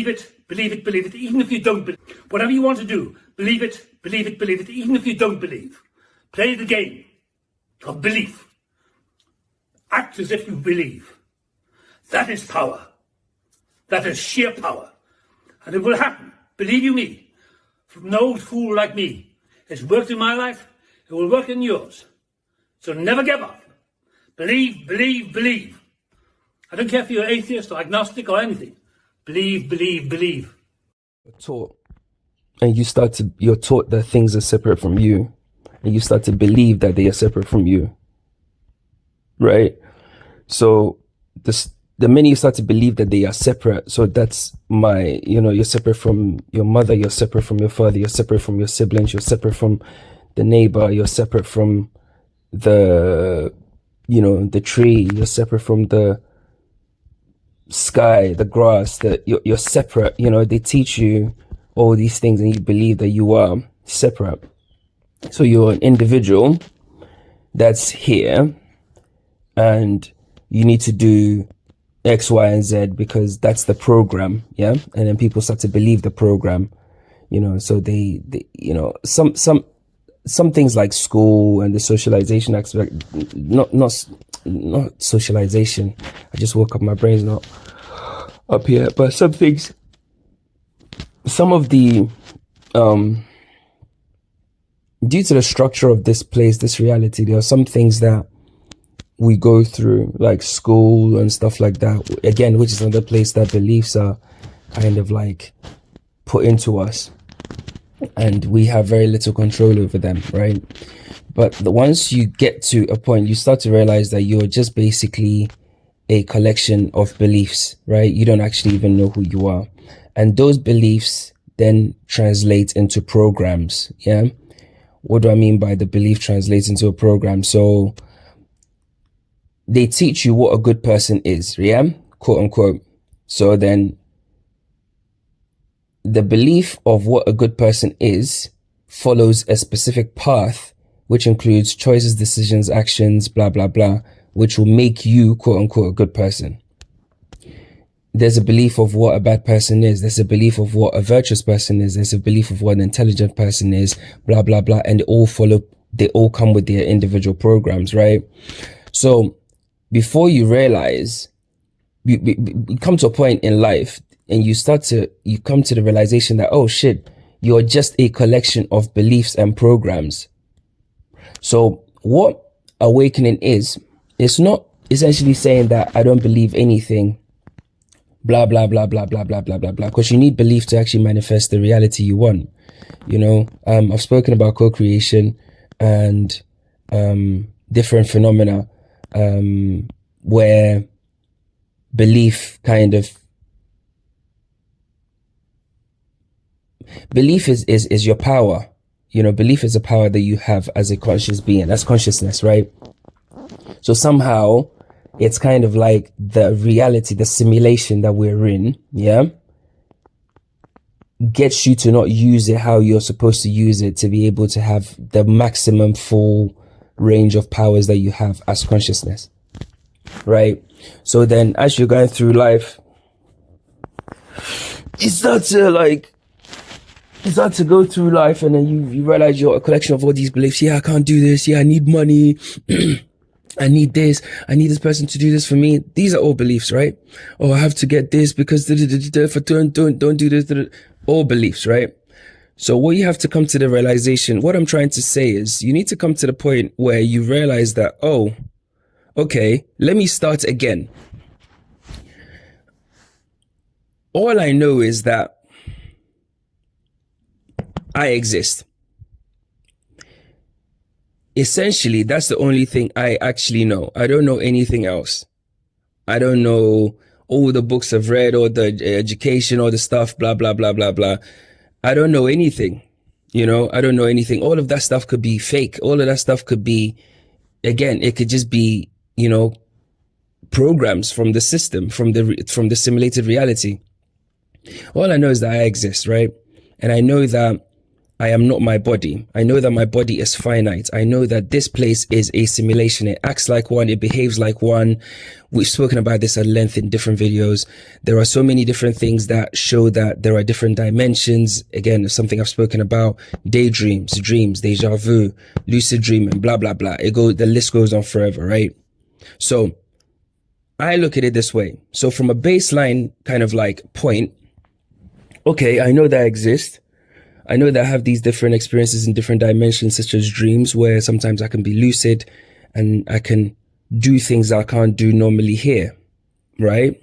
believe it, believe it, believe it, even if you don't believe. Whatever you want to do, believe it, believe it, believe it, even if you don't believe. Play the game of belief. Act as if you believe. That is power. That is sheer power. And it will happen, believe you me, from an old fool like me. It's worked in my life, it will work in yours. So never give up. Believe, believe, believe. I don't care if you're atheist or agnostic or anything. Believe, believe, believe. You're taught, and you're taught that things are separate from you, and you start to believe that they are separate from you. Right? So the minute you start to believe that they are separate, so that's you're separate from your mother, you're separate from your father, you're separate from your siblings, you're separate from the neighbor, you're separate from the tree, you're separate from the sky, the grass, you're separate. They teach you all these things and you believe that you are separate. So you're an individual that's here and you need to do X, Y, and Z because that's the program, yeah? And then people start to believe the program, so they some things like school and the socialization aspect, not socialization. I just woke up, my brain's not up here, but some of the, due to the structure of this place, this reality, there are some things that we go through, like school and stuff like that, again, which is another place that beliefs are kind of like put into us and we have very little control over them, right? But once you get to a point, you start to realize that you're just basically a collection of beliefs, right? You don't actually even know who you are. And those beliefs then translate into programs, yeah? What do I mean by the belief translates into a program? So they teach you what a good person is, yeah? Quote unquote. So then the belief of what a good person is follows a specific path, which includes choices, decisions, actions, blah, blah, blah, which will make you, quote unquote, a good person. There's a belief of what a bad person is. There's a belief of what a virtuous person is. There's a belief of what an intelligent person is, blah, blah, blah. And they all come with their individual programs, right? So before you realize, you come to a point in life and you come to the realization that, oh shit, you're just a collection of beliefs and programs. So what awakening is, it's not essentially saying that I don't believe anything, blah, blah, blah, blah, blah, blah, blah, blah, blah, because you need belief to actually manifest the reality you want. I've spoken about co-creation and different phenomena where belief is your power. Belief is a power that you have as a conscious being. That's consciousness, right? So somehow it's kind of like the reality, the simulation that we're in, yeah, gets you to not use it how you're supposed to use it to be able to have the maximum full range of powers that you have as consciousness, right? So then as you're going through life, you start to go through life and then you realize you're a collection of all these beliefs. Yeah, I can't do this. Yeah, I need money. I need this. I need this person to do this for me. These are all beliefs, right? Oh, I have to get this because if I don't do this, all beliefs, right? So what you have to come to the realization, what I'm trying to say is you need to come to the point where you realize that, oh, okay, let me start again. All I know is that I exist. Essentially, that's the only thing I actually know. I don't know anything else. I don't know all the books I've read, or the education, or the stuff, blah, blah, blah, blah, blah. I don't know anything. I don't know anything. All of that stuff could be fake. All of that stuff could be, again, it could just be, programs from the system, from the simulated reality. All I know is that I exist, right? And I know that I am not my body. I know that my body is finite. I know that this place is a simulation. It acts like one. It behaves like one. We've spoken about this at length in different videos. There are so many different things that show that there are different dimensions. Again, something I've spoken about: daydreams, dreams, deja vu, lucid dreaming, blah, blah, blah. The list goes on forever, right? So I look at it this way. So from a baseline kind of like point, okay, I know that I exist. I know that I have these different experiences in different dimensions, such as dreams, where sometimes I can be lucid and I can do things that I can't do normally here, right?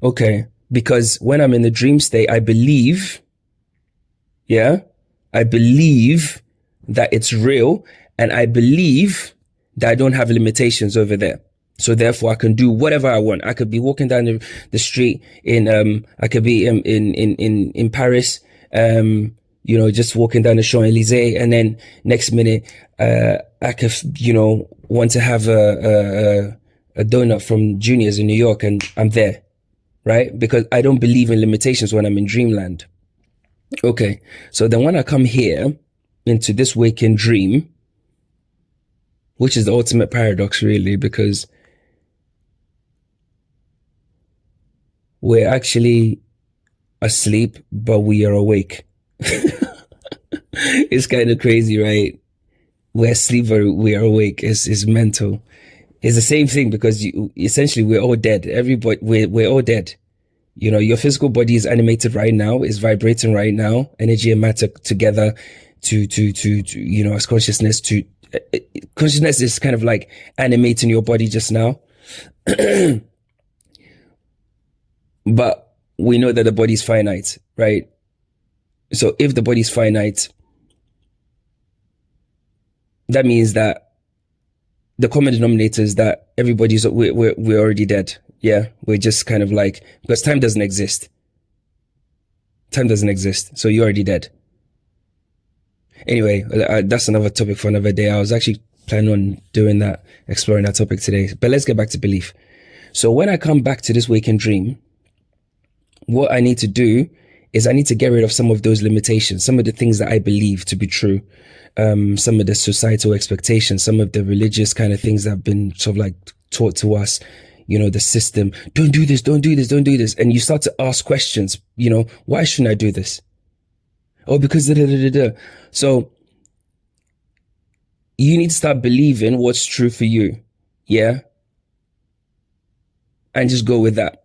Okay, because when I'm in the dream state, I believe that it's real, and I believe that I don't have limitations over there. So therefore I can do whatever I want. I could be walking down the street I could be in Paris, just walking down the Champs-Élysées, and then next minute, I could, want to have a donut from Junior's in New York, and I'm there, right? Because I don't believe in limitations when I'm in dreamland. Okay. So then when I come here into this waking dream, which is the ultimate paradox really, because we're actually asleep, but we are awake. It's kind of crazy, right? We're asleep, but we are awake. It's mental. It's the same thing, because essentially we're all dead. Everybody, we're all dead. Your physical body is animated right now, is vibrating right now. Energy and matter together to as consciousness consciousness is kind of like animating your body just now. But we know that the body's finite, right? So if the body's finite, that means that the common denominator is that we're already dead. Yeah, we're just kind of like, because time doesn't exist. Time doesn't exist, so you're already dead. Anyway, that's another topic for another day. I was actually planning on doing that, exploring that topic today. But let's get back to belief. So when I come back to this waking dream, what I need to do is I need to get rid of some of those limitations, some of the things that I believe to be true, some of the societal expectations, some of the religious kind of things that have been sort of like taught to us, the system, don't do this, don't do this, don't do this. And you start to ask questions, why shouldn't I do this? Oh, because So you need to start believing what's true for you. Yeah. And just go with that.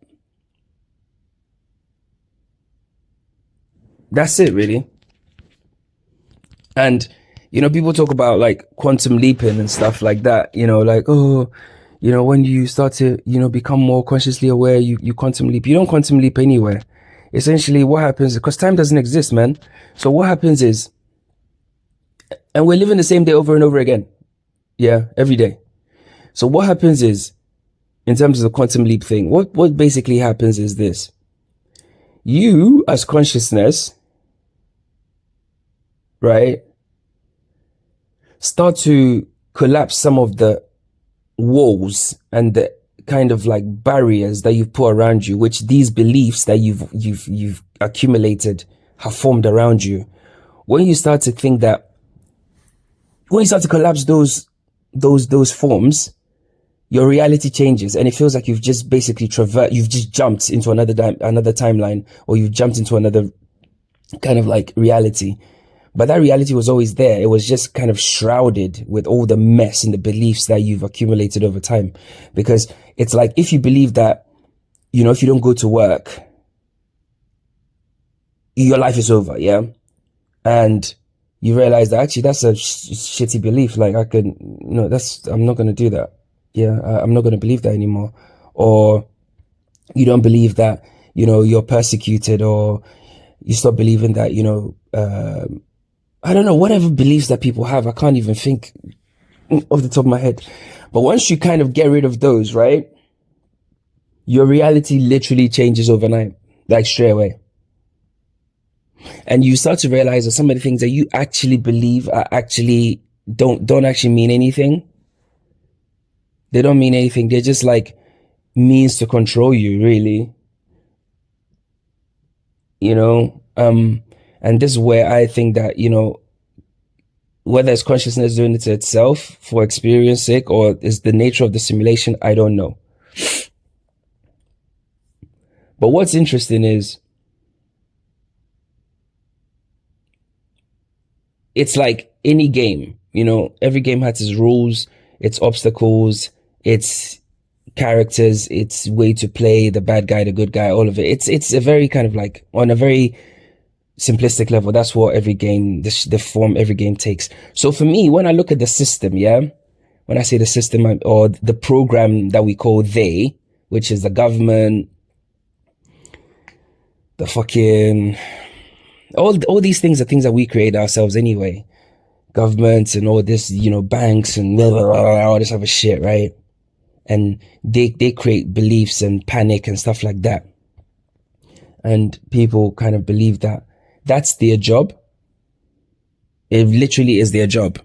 That's it, really. And, people talk about like quantum leaping and stuff like that, like, oh, when you start to, become more consciously aware, you quantum leap. You don't quantum leap anywhere. Essentially what happens, because time doesn't exist, man. So what happens is, and we're living the same day over and over again. Yeah, every day. So what happens is, in terms of the quantum leap thing, what basically happens is this. You as consciousness, right, start to collapse some of the walls and the kind of like barriers that you've put around you, which these beliefs that you've accumulated have formed around you. When you start to think that, when you start to collapse those forms, your reality changes, and it feels like you've just basically you've just jumped into another timeline, or you've jumped into another kind of like reality. But that reality was always there. It was just kind of shrouded with all the mess and the beliefs that you've accumulated over time. Because it's like, if you believe that, if you don't go to work, your life is over, yeah? And you realize that actually that's a shitty belief. Like, I'm not going to do that. Yeah, I'm not going to believe that anymore. Or you don't believe that, you're persecuted, or you stop believing that, I don't know, whatever beliefs that people have. I can't even think off the top of my head. But once you kind of get rid of those, right, your reality literally changes overnight, like straight away. And you start to realize that some of the things that you actually believe are actually don't actually mean anything. They don't mean anything. They're just like means to control you, really. And this is where I think that, you know, whether it's consciousness doing it to itself for experience sake or is the nature of the simulation, I don't know. But what's interesting is it's like any game, you know, every game has its rules, its obstacles, its characters, its way to play, the bad guy, the good guy, all of it. It's a very kind of like on a very simplistic level. That's what every game, the form every game takes. So for me, when I look at the system, yeah, when I say the system or the program that we call they, which is the government, the fucking, all these things are things that we create ourselves anyway. Governments and all this, you know, banks and blah, blah, blah, all this other shit, right? And they create beliefs and panic and stuff like that. And people kind of believe that that's their job. It literally is their job.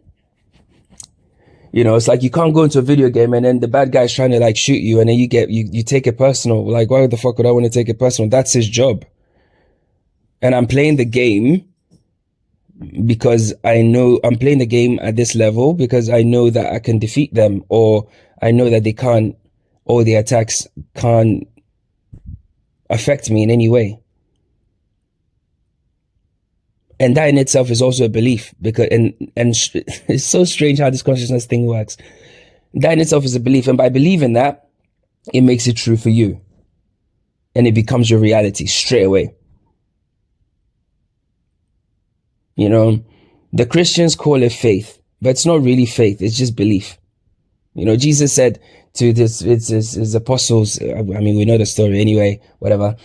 You know, it's like you can't go into a video game and then the bad guy's trying to like shoot you and then you take it personal. Like, why the fuck would I want to take it personal? That's his job. And I'm playing the game because I know I'm playing the game at this level because I know that I can defeat them, or I know that they can't, or the attacks can't affect me in any way. And that in itself is also a belief, because and it's so strange how this consciousness thing works. That in itself is a belief, and by believing that, it makes it true for you, and it becomes your reality straight away. You know, the Christians call it faith, but it's not really faith. It's just belief. You know, Jesus said to his apostles, I mean, we know the story anyway, whatever,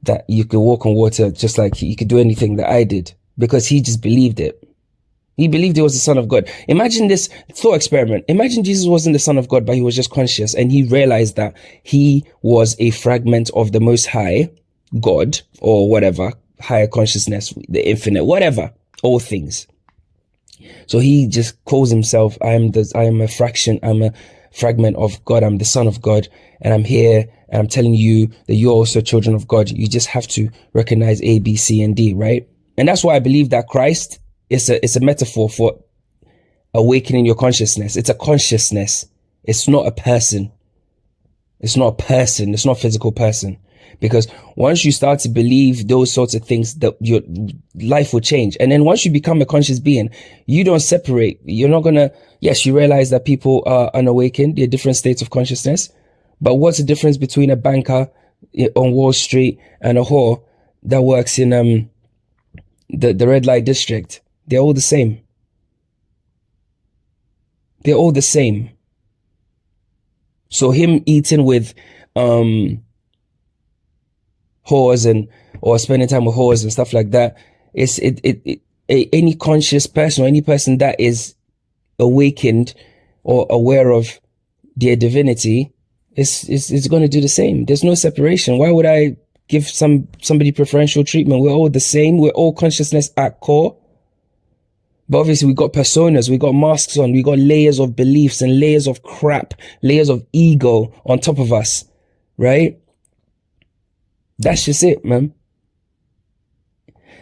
that you could walk on water just like you could do anything that I did, because he just believed it. He believed he was the Son of God. Imagine this thought experiment. Imagine Jesus wasn't the Son of God, but he was just conscious, and he realized that he was a fragment of the Most High God, or whatever, higher consciousness, the infinite, whatever, all things. So he just calls himself, I am a fraction, I'm a fragment of God, I'm the Son of God, and I'm here, and I'm telling you that you're also children of God. You just have to recognize A, B, C, and D, right? And that's why I believe that Christ is a metaphor for awakening your consciousness. It's a consciousness. It's not a person. It's not a person. It's not a physical person. Because once you start to believe those sorts of things, that your life will change. And then once you become a conscious being, you don't separate. You're not gonna, yes, you realize that people are unawakened. They're different states of consciousness. But what's the difference between a banker on Wall Street and a whore that works in the red light district? They're all the same. They're all the same. So him eating with whores or spending time with whores and stuff like that, any conscious person or any person that is awakened or aware of their divinity is going to do the same. There's no separation. Why would I give somebody preferential treatment? We're all the same. We're all consciousness at core. But obviously we got personas, we got masks on, we got layers of beliefs and layers of crap, layers of ego on top of us, right? That's just it, man.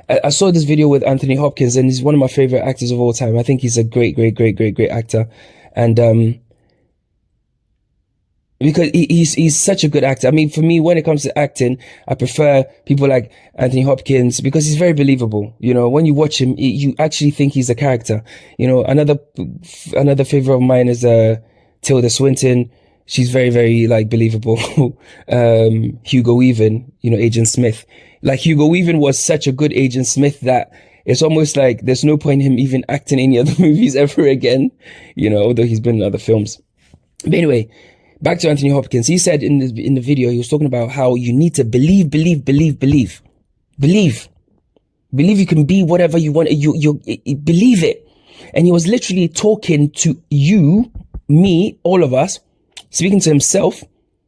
I saw this video with Anthony Hopkins, and he's one of my favorite actors of all time. I think he's a great actor. And because he's such a good actor. I mean, for me, when it comes to acting, I prefer people like Anthony Hopkins because he's very believable. You know, when you watch him, you actually think he's a character. You know, another favorite of mine is Tilda Swinton. She's very like believable. Hugo Weaving, you know, Agent Smith. Like Hugo Weaving was such a good Agent Smith that it's almost like there's no point in him even acting any other movies ever again. You know, although he's been in other films. But anyway, back to Anthony Hopkins. He said in the video, he was talking about how you need to believe you can be whatever you want. You believe it. And he was literally talking to you, me, all of us, speaking to himself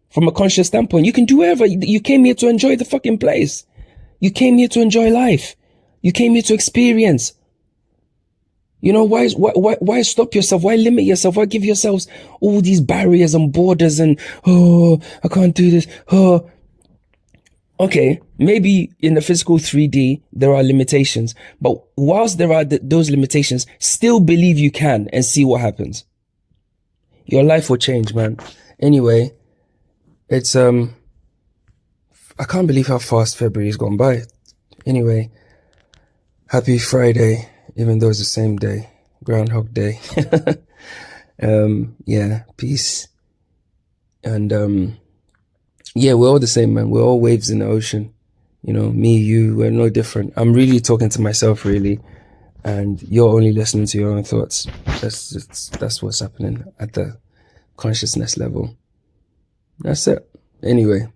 from a conscious standpoint. You can do whatever. You came here to enjoy the fucking place. You came here to enjoy life. You came here to experience. You know, why stop yourself? Why limit yourself? Why give yourselves all these barriers and borders and, oh, I can't do this. Oh, Okay, maybe in the physical 3D, there are limitations, but whilst there are those limitations, still believe you can and see what happens. Your life will change, man. Anyway, it's, I can't believe how fast February's gone by. Anyway, happy Friday, even though it's the same day, Groundhog Day. Yeah, peace. And, yeah, we're all the same, man. We're all waves in the ocean. You know, me, you, we're no different. I'm really talking to myself, really. And you're only listening to your own thoughts. That's what's happening at the consciousness level. That's it. Anyway.